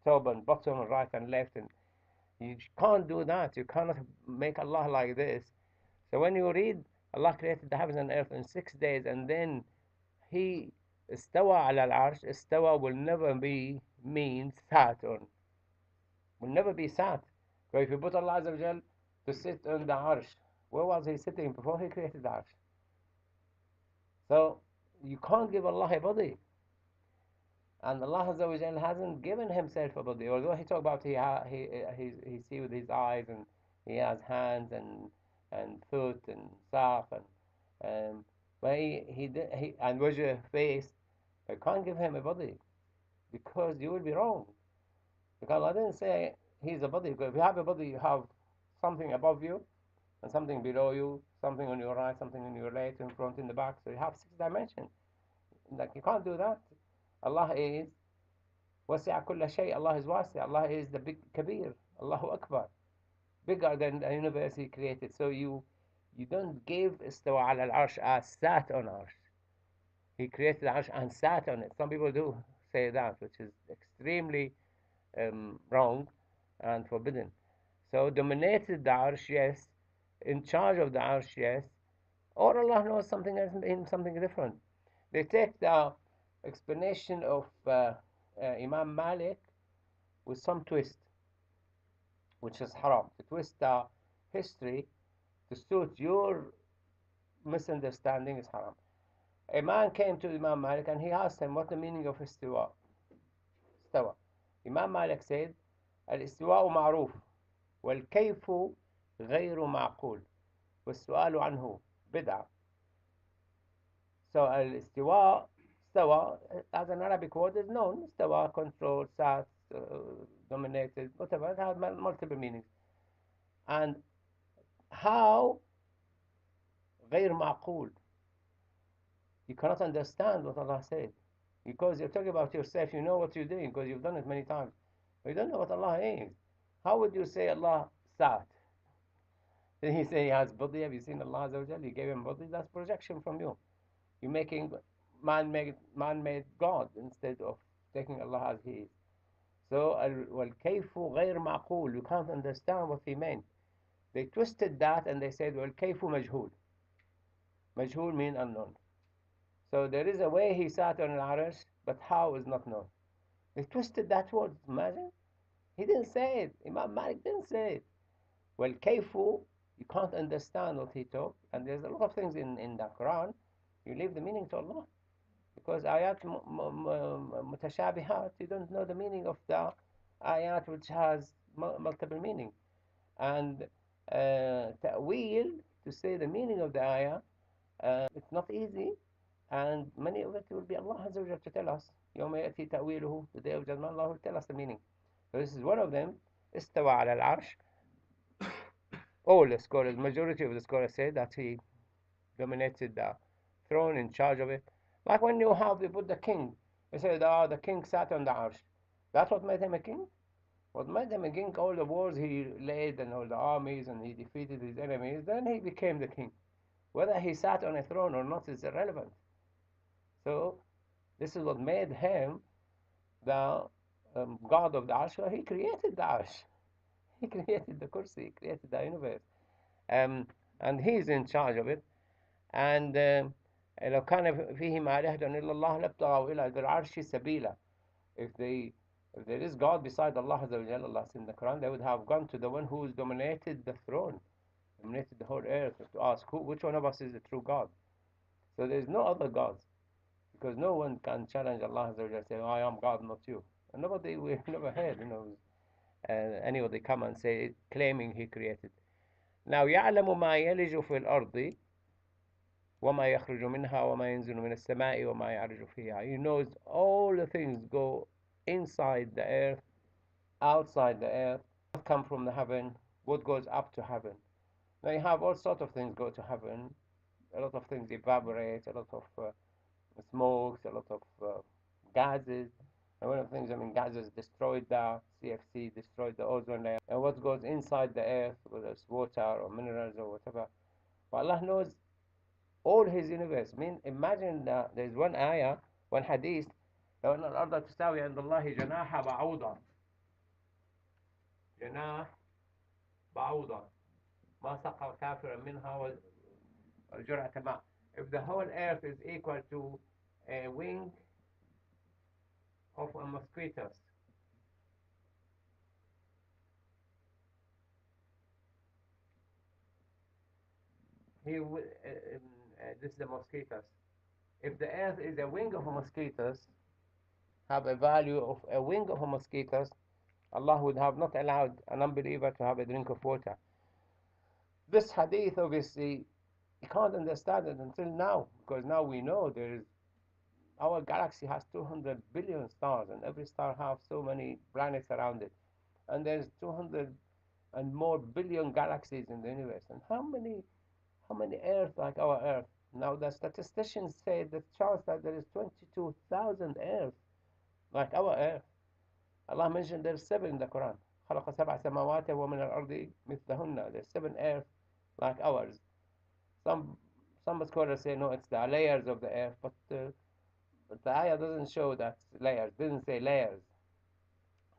top and bottom and right and left, and you can't do that. You cannot make Allah like this. So when you read Allah created the heavens and earth in 6 days, and then He istawa ala al-arsh, istawa will never be mean sat on. Will never be sat. So if you put Allah Azza wa Jal to sit on the arsh, where was He sitting before He created the arsh? So you can't give Allah a body. And Allah Azza wa Jal hasn't given Himself a body. Although He talked about he see with His eyes, and He has hands and foot and saq, and but he and wajh, face. I can't give Him a body because you will be wrong. Because I didn't say He's a body. Because if you have a body, you have something above you and something below you, something on your right, something on your left, in front, in the back. So you have 6 dimensions. Like, you can't do that. Allah is wasi'a kulla shay. Allah is wasi'. Allah is the big kabir. Allahu Akbar. Bigger than the universe He created. So you don't give istawa ala al-arsh as sat on arsh. He created the arsh and sat on it. Some people do say that, which is extremely wrong and forbidden. So dominated the arsh, yes. In charge of the arsh, yes. Or Allah knows something else in something different. They take the explanation of Imam Malik with some twist, which is haram. To twist the history to suit your misunderstanding is haram. A man came to Imam Malik and he asked him what the meaning of istiwa. Istawa. Imam Malik said, الاستواء معروف والكيف غير معقول والسؤال عنه بدعة. So الاستواء, استوى, as an Arabic word, is known. استوى, controlled, sat, dominated, whatever. It has multiple meanings. And how غير معقول. You cannot understand what Allah said. Because you're talking about yourself, you know what you're doing because you've done it many times. But you don't know what Allah is. How would you say Allah sat? Then He say He has body. Have you seen Allah Azza wa Jal? He gave Him body. That's projection from you. You're making man-made God instead of taking Allah as He is. So وَالْكَيْفُ غَيْر مَعْقُولٌ. You can't understand what He meant. They twisted that and they said, وَالْكَيْفُ مَجْهُولٌ. Majhul means unknown. So there is a way He sat on al-Arsh, but how is not known. They twisted that word. Imagine. He didn't say it. Imam Malik didn't say it. Well, kayfu, you can't understand what he taught. And there's a lot of things in the Quran. You leave the meaning to Allah. Because ayat mutashabihat, you don't know the meaning of the ayat which has multiple meaning. And ta'wil, to say the meaning of the ayah, it's not easy. And many of it will be Allah Azza wa Jalla to tell us. يوم يأتي تأويله, the day of judgment, Allah will tell us the meaning. So this is one of them. استوى على العرش. All the scholars, majority of the scholars say that He dominated the throne, in charge of it. Like when you put the king, they say, the king sat on the arsh. That's what made him a king. What made him a king, all the wars he led and all the armies, and he defeated his enemies, then he became the king. Whether he sat on a throne or not is irrelevant. So this is what made him the God of the arsh. So He created the arsh. He created the kursi. He created the universe. And He's in charge of it. And لو كان فيهما آلهة إلا الله لابتغوا إلى ذي العرش سبيلا. If there is God beside Allah Azza wa Jalla, Allah says in the Quran, they would have gone to the one who has dominated the throne, dominated the whole earth, to ask which one of us is the true God. So there is no other gods, because no one can challenge Allah Azza wa Jalla, say, I am God, not you. And nobody, we've never heard, anybody come and say, claiming he created. Now, يعلم ما يلج في الأرض وما يخرج منها وما ينزل من السماء وما يعرج فيها. He knows all the things go inside the earth, outside the earth, what come from the heaven, what goes up to heaven. Now you have all sorts of things go to heaven. A lot of things evaporate, a lot of smokes, a lot of gases. And one of the things, gases destroyed the CFC, destroyed the ozone layer. And what goes inside the earth, whether it's water or minerals or whatever. But Allah knows all His universe. I mean, imagine that there's one ayah, one hadith, لو أن الأرض تساوي عند الله جناح بعوضة جناح بعوضة ما سقى كافرا منها وجرعة ماء. If the whole earth is equal to a wing of a mosquito, this is the mosquitoes. If the earth is a wing of a mosquitoes, have a value of a wing of a mosquitoes, Allah would have not allowed an unbeliever to have a drink of water. This hadith, obviously, you can't understand it until now, because now we know our galaxy has 200 billion stars, and every star has so many planets around it. And there's 200 and more billion galaxies in the universe. And how many Earth like our Earth? Now the statisticians say the chance that there is 22,000 Earth like our Earth. Allah mentioned there's 7 in the Quran. خلق سبع سماوات ومن الأرض مثلهن. There's 7 Earth like ours. Some scholars say no, it's the layers of the Earth, but the ayah doesn't show that layers. Didn't say layers.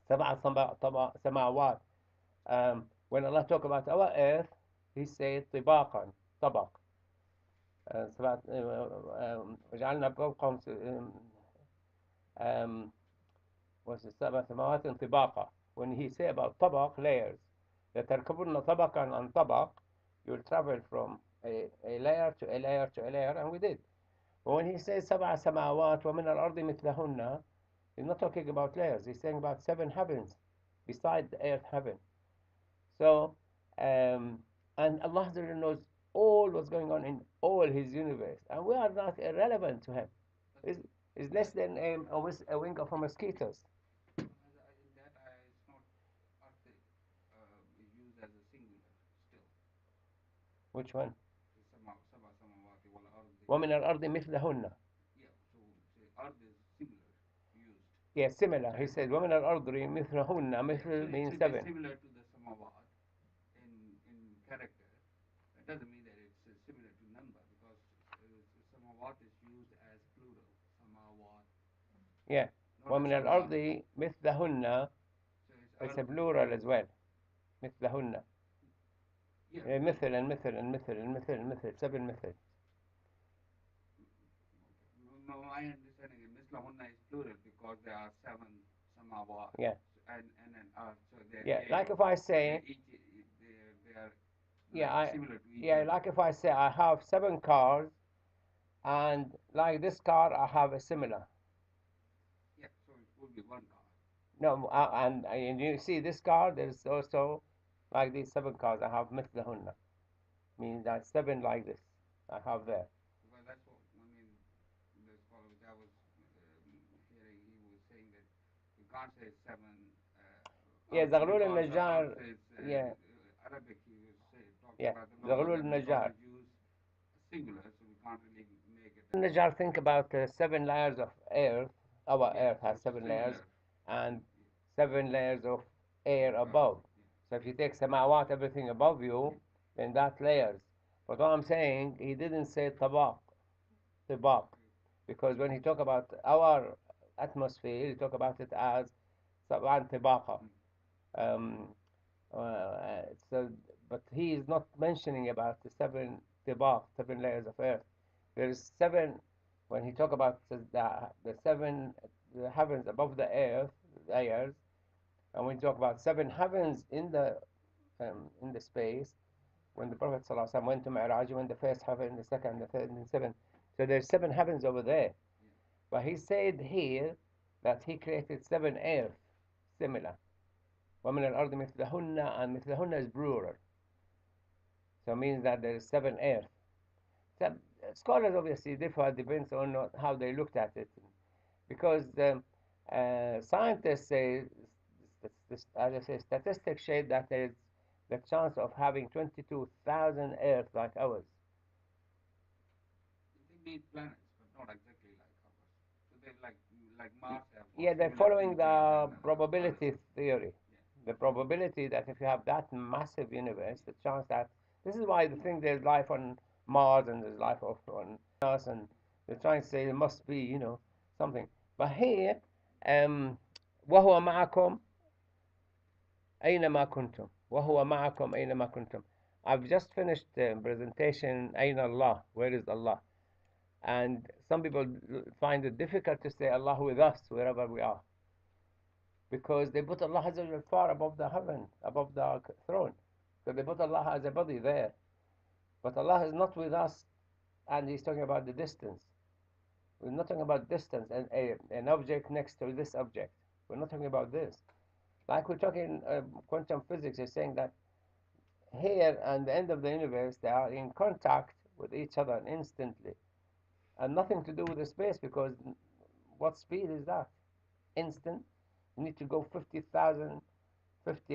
سبع سماوات. When Allah talk about our Earth, He said طباقا طبق. وجعلنا فوقهم سبع سماوات طباقا. When He say about طبق, layers, لتركبن طبقا عن طبق, you'll travel from a layer to a layer to a layer, and we did. But when He says سبع سماوات ومن الأرض مثلهن, He's not talking about layers. He's saying about 7 heavens beside the earth heaven. So, and Allah knows all what's going on in all His universe, and we are not irrelevant to Him. It's less than a wing of a mosquitoes. In that it's not used as a singular still. Which one? سبع سماوات والأرض. ومن الأرض مثلهن. Yeah, so Earth is similar used. Yeah, similar. He said ومن الأرض مثلهن. مثل means 7. Similar to the samawat in character. That doesn't mean that it's similar to number, because samawat is used as plural. Samawat. Yeah. ومن الأرض مثلهن. So it's a plural as well. مثلهن. Yeah. مثل and مثل and مثل and مثل and مثل. 7 مثل. No, my understanding is mislahunna is plural because there are 7 samawat. Yeah. And then so they're, yeah, like if I say they are yeah, similar to each yeah, other. like if I say I have 7 cars, and like this car I have a similar. Yeah, so it would be 1 car. No, and you see this car, there's also like these 7 cars I have مثلهن. Means that 7 like this I have there. Because that's what the scholar which I was hearing, he was saying that you can't say 7. Yeah, Zaghlul al-Najjar. Yeah. Arabic, he was talking Yeah, about the Zaghlul al-Najjar. use singular, so we can't really make it. Najjar, think about 7 layers of earth. Our earth has 7 layers, and 7 layers of air above. So if you take samawat, everything above you, then that layers. But what I'm saying, he didn't say tabaq, because when he talk about our atmosphere, he talk about it as sab'an tibaqa. So, but he is not mentioning about the 7 tibaq, 7 layers of earth. There is 7, when he talk about the 7 the heavens above the earth, layers, and when he talk about 7 heavens in the space, when the Prophet ﷺ went to Mi'raj, he went the first heaven, the second, the third, and the seventh. So there's 7 heavens over there. But he said here that he created 7 earth, similar. وَمِنَ الْأَرْضِ مِثْلَهُنَّ, and مِثْلَهُنَّ is plural. So it means that there is 7 earth. So scholars obviously differ, depends on how they looked at it. Because scientists say, as I say, statistics show that there is the chance of having 22,000 Earth like ours. They made planets, but not exactly like ours. So they like Mars have. Yeah, they're following the probability theory. Yeah. The probability that if you have that massive universe, the chance that this is why they think there's life on Mars and there's life on us, and they're trying to say there must be, something. But here, وهو معكم أينما كنتم. وهو معكم أينما كنتم. I've just finished the presentation أين الله, where is Allah? And some people find it difficult to say Allah with us wherever we are, because they put Allah far above the heaven, above the throne. So they put Allah as a body there. But Allah is not with us, and He's talking about the distance. We're not talking about distance and an object next to this object. We're not talking about this. Like we're talking quantum physics is saying that here and the end of the universe, they are in contact with each other instantly. And nothing to do with the space, because what speed is that? Instant. You need to go 50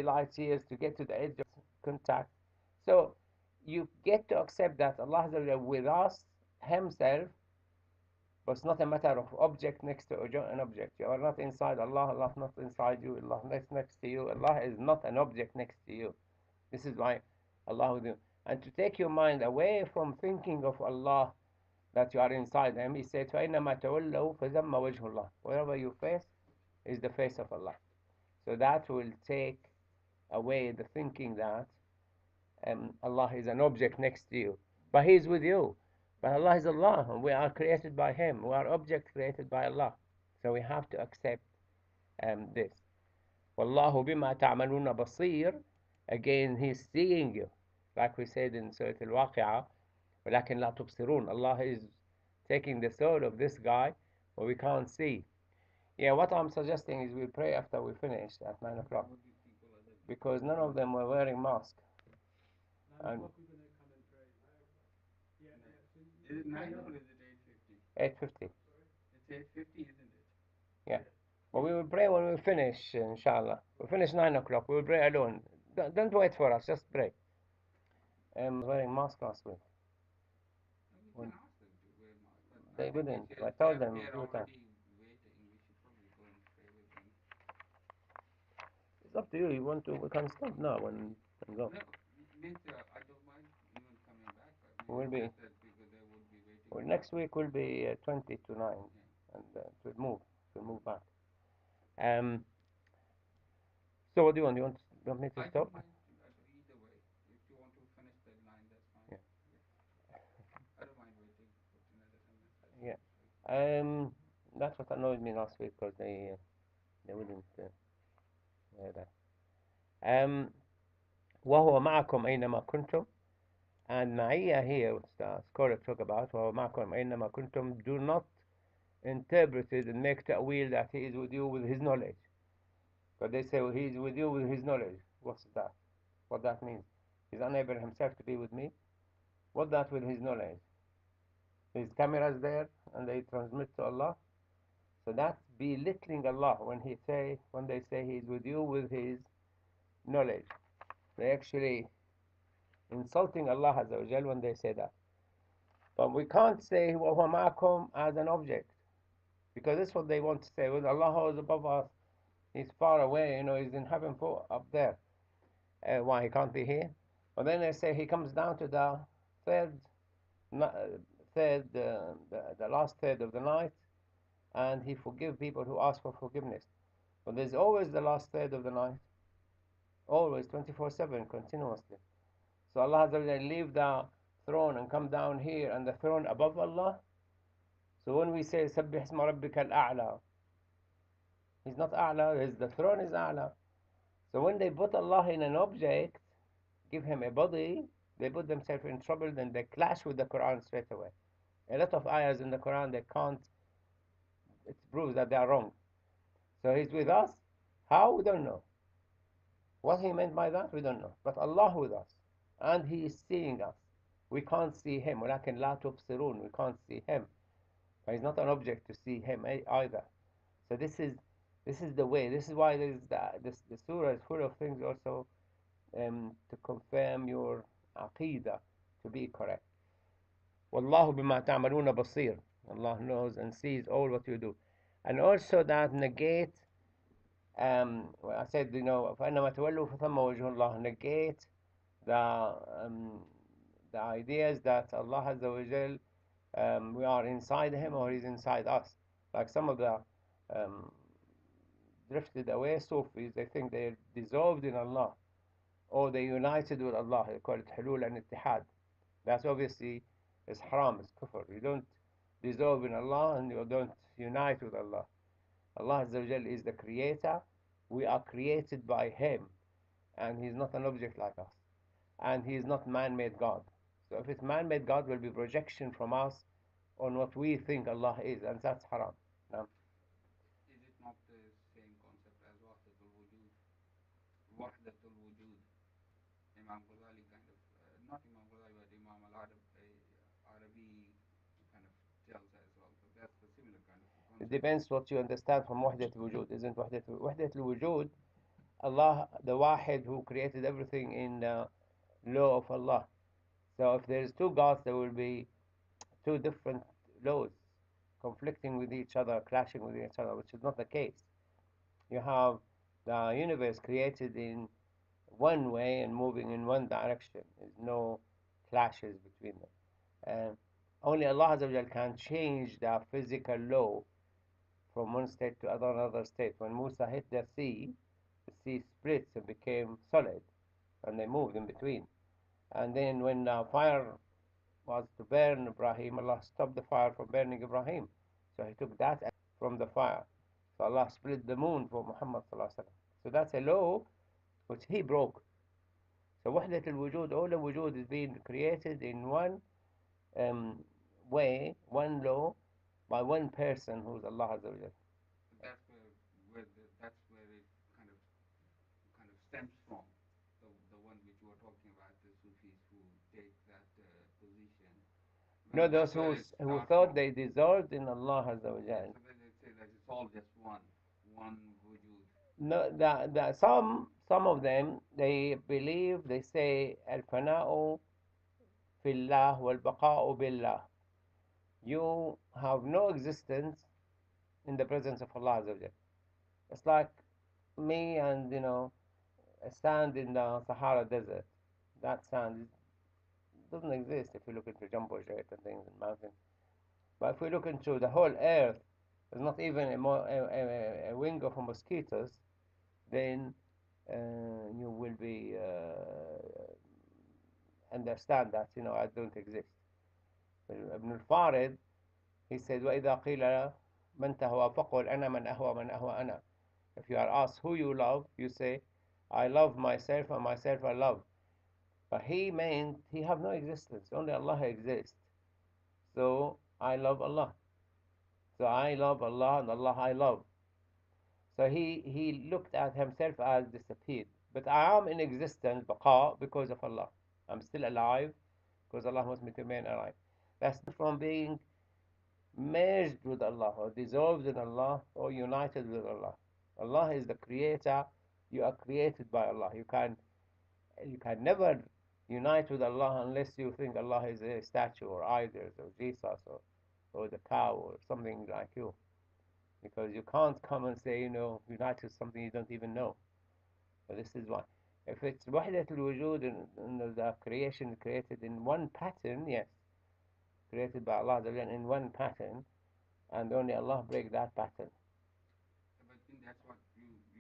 light years to get to the edge of contact. So you get to accept that Allah is with us, Himself, but it's not a matter of object next to an object. You are not inside Allah, Allah is not inside you, Allah is next to you. Allah is not an object next to you. This is why Allah will do. And to take your mind away from thinking of Allah, that you are inside Him, He said, فَإِنَّمَا تَوَلَّوْا فَثَمَّ وَجْهُ اللَّهِ. Wherever you face is the face of Allah. So that will take away the thinking that Allah is an object next to you. But He is with you. But Allah is Allah, and we are created by Him. We are objects created by Allah. So we have to accept this. وَاللَّهُ بِمَا تَعْمَلُونَ بَصِيرٌ. Again, He's seeing you. Like we said in Suratul Waqi'ah, وَلَكِنْ لَا تُبْصِرُونَ. Allah is taking the soul of this guy, but we can't see. Yeah, what I'm suggesting is we pray after we finish at 9 o'clock. Because none of them were wearing masks. 9 And o'clock we're going to come and pray. Is it 9 or is it 8:50? 8:50. It's 8:50, isn't it? Yeah. But we will pray when we finish, inshallah. We'll finish 9 o'clock. We will pray alone. Don't wait for us, just pray. Wearing masks last week. We can ask them to wear masks. But They I think didn't. we I should- told them they're two times. already waiting. We should probably go and pray with them. It's up to you. You want to? We can stop now and go. No, means I don't mind even coming back. But We'll be. just that because they would be waiting. Well, next week will be 20 to 9, and we'll move back. So what do you want? You want me to I stop? don't mind either way. If you want to finish the line, that's fine. Yeah. I don't mind waiting for another 10 minutes. Yeah. That's what annoyed me last week, because they wouldn't wear that. وهو معكم أينما كنتم. And معية here, which the scholar talk about, وهو معكم أينما كنتم, do not interpret it and make ta'wil that He is with you with His knowledge. But they say, well, He is with you with His knowledge. What's that? What that means? He's unable Himself to be with me. What that with His knowledge? His cameras there, and they transmit to Allah. So that's belittling Allah when they say He is with you with His knowledge. They actually insulting Allah Azza wa Jal when they say that. But we can't say وَهُوَ مَعَكُمْ as an object, because that's what they want to say. Well, Allah is above us. He's far away, He's in heaven up there. Why, He can't be here? But then they say He comes down to the the last third of the night, and He forgives people who ask for forgiveness. But there's always the last third of the night, always 24/7, continuously. So Allah Azza wa Jalla leave the throne and come down here and the throne above Allah? So when we say سبح اسم ربك الأعلى, he's not A'la, the throne is A'la. So when they put Allah in an object, give him a body, they put themselves in trouble, then they clash with the Quran straight away. A lot of ayahs in the Quran, they can't, it proves that they are wrong. So he's with us. How? We don't know. What he meant by that, we don't know. But Allah with us. And he is seeing us. We can't see him. ولكن لا تبصرون. We can't see him. But he's not an object to see him either. So this is the way. This is why the surah is full of things also to confirm your aqidah to be correct. Wallahu bima ta'maluna basir. Allah knows and sees all what you do. And also that negate, I said, فَإِنَّمَا تَوَلُّوا فَثَمَّ وَجْهُ اللَّهِ, negate the ideas that Allah Azza wa Jal, we are inside him or he's inside us. Like some of the drifted away Sufis, they think they're dissolved in Allah or they united with Allah. They call it hulul and ittihad. That's obviously is haram, it's kufr. You don't dissolve in Allah and you don't unite with Allah. Allah Azza wa Jal is the creator. We are created by him and he's not an object like us. And he is not man-made God. So if it's man-made God, will be projection from us on what we think Allah is, and that's haram. No? Is it not the same concept as Wahdatul Wujud? Wahdatul Wujud. Imam Ghazali kind of, not Imam Ghazali, but Imam Arabi kind of tells as well. So that's a similar kind of concept. It depends what you understand from Wahdatul Wujud. Isn't Wahdatul Wujud, Allah, the Wahid who created everything in the law of Allah. So if there is two gods, there will be two different laws conflicting with each other, clashing with each other, which is not the case. You have the universe created in one way and moving in one direction. There's no clashes between them. Only Allah Azza wa Jal can change the physical law from one state to another state. When Musa hit the sea splits and became solid, and they moved in between. And then when the fire was to burn Ibrahim, Allah stopped the fire from burning Ibrahim. So he took that from the fire. So Allah split the moon for Muhammad sallallahu alaihi wasallam. So that's a law which he broke. So Wahdat al-Wujud, all the wujud is being created in one way, one law, by one person who's Allah Azza wa Jal. That's where it kind of stems from. The one which you were talking about, the Sufis who take that position. No, those who thought they dissolved in Allah Azza wa Jal. So they say that it's all just one wujud. No, some of them, they believe, they say al-fana'u fillah wal-baqa'u billah. You have no existence in the presence of Allah Azza wa Jal. It's like me and a sand in the Sahara Desert. That sand doesn't exist if you look into jumbo jet and things and mountains. But if we look into the whole earth, there's not even a wing of a mosquitoes, then you will be understand that I don't exist. Ibn al-Farid, he said, وَإِذَا قِيلَ مَنْ تَهْوَى فَقُلْ أَنَا مَنْ أَهْوَى مَنْ أَهْوَى أَنَا. If you are asked who you love, you say, I love myself and myself I love. But he meant he have no existence. Only Allah exists. So I love Allah. So I love Allah and Allah I love. So he looked at himself as disappeared. But I am in existence, baqa, because of Allah. I'm still alive because Allah wants me to remain alive. That's from being merged with Allah or dissolved in Allah or united with Allah. Allah is the creator. You are created by Allah. You can never unite with Allah unless you think Allah is a statue or idols or Jesus or the cow or something like you. Because you can't come and say, unite with something you don't even know. So this is why. If it's wahdat al-wujud and the creation created in one pattern, yes. Created by Allah in one pattern, and only Allah break that pattern. But that's what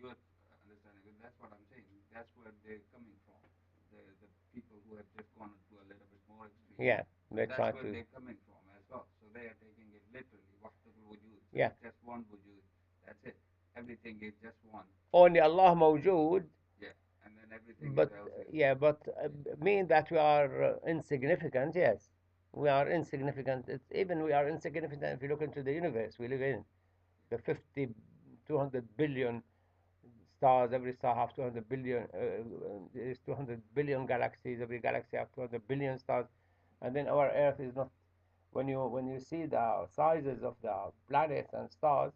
you're understanding. That's what I'm saying. That's where they're coming from. The people who have just gone to a little bit more extreme. Yeah, they That's try where to. they're coming from as well. So they are taking it literally, wahdatul wujud. So Yeah. it's just one wujud. That's it. Everything is just one. Only Allah mawjood, Yeah. And then everything but else is. yeah, but mean that we are insignificant. Yes, we are insignificant. It's, even we are insignificant if you look into the universe we live in. The 50, 200 billion stars. Every star has 200 billion. There is 200 billion galaxies. Every galaxy has 200 billion stars, and then our Earth is not. When you see the sizes of the planets and stars,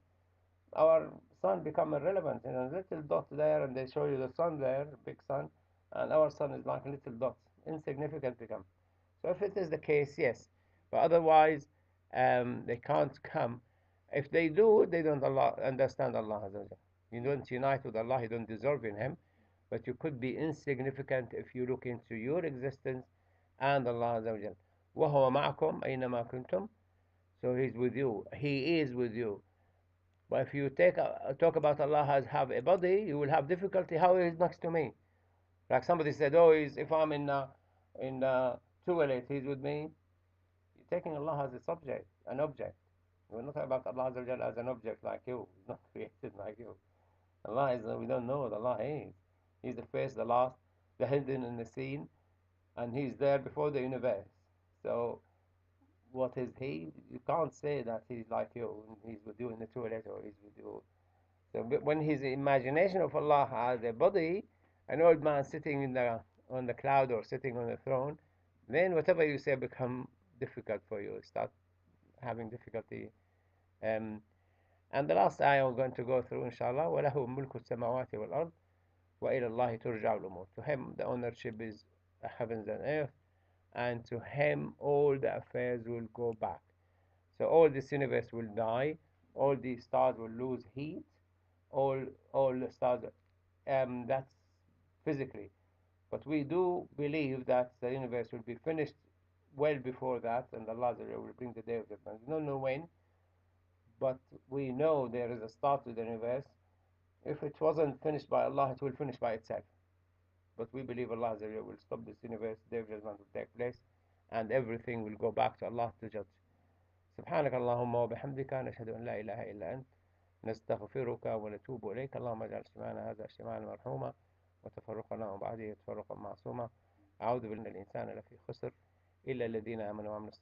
our sun become irrelevant. You know, little dot there, and they show you the sun there, big sun, and our sun is like a little dot, insignificant become. So if it is the case, yes, but otherwise, they can't come. If they do, they don't understand Allah Azza wa Jalla. You don't unite with Allah, you don't deserve in Him, but you could be insignificant if you look into your existence and Allah Azza wa Jalla. وَهُوَ مَعَكُمْ أَيْنَمَا كُنْتُمْ. So He's with you. He is with you. But if you talk about Allah as have a body, you will have difficulty. How He is next to me? Like somebody said, oh, if I'm in toilet, He's with me. You're taking Allah as a subject, an object. We're not talking about Allah as an object like you. He's not created like you. Allah is, we don't know what Allah is. He's the first, the last, the hidden and the seen, and He's there before the universe. So what is He? You can't say that He's like you, and He's with you in the toilet, or He's with you. So when His imagination of Allah has a body, an old man sitting on the cloud or sitting on the throne, then whatever you say become difficult for you. Start having difficulty. Um, and the last ayah I'm going to go through, inshallah, وَلَهُ مُلْكُ السَّمَاوَاتِ وَالْأَرْضِ وَإِلَى اللَّهِ تُرْجَعُ الْأُمُورُ. To Him the ownership is heavens and earth, and to Him all the affairs will go back. So all this universe will die, all these stars will lose heat, all the stars, that's physically. But we do believe that the universe will be finished well before that, and Allah will bring the day of judgment. We don't know when, but we know there is a start to the universe. If it wasn't finished by Allah, it will finish by itself. But we believe Allah will stop this universe, the day of judgment will take place, and everything will go back to Allah to judge. سبحانك اللهم وبحمدك نشهد أن لا إله إلا أنت نستغفرك ونتوب إليك اللهم اجعل اجتماعنا هذا اجتماعا مرحوما وتفرقنا من بعده تفرقا معصوما أعوذ بالله الإنسان لفي خسر إلا الذين آمنوا وعملوا الصالحات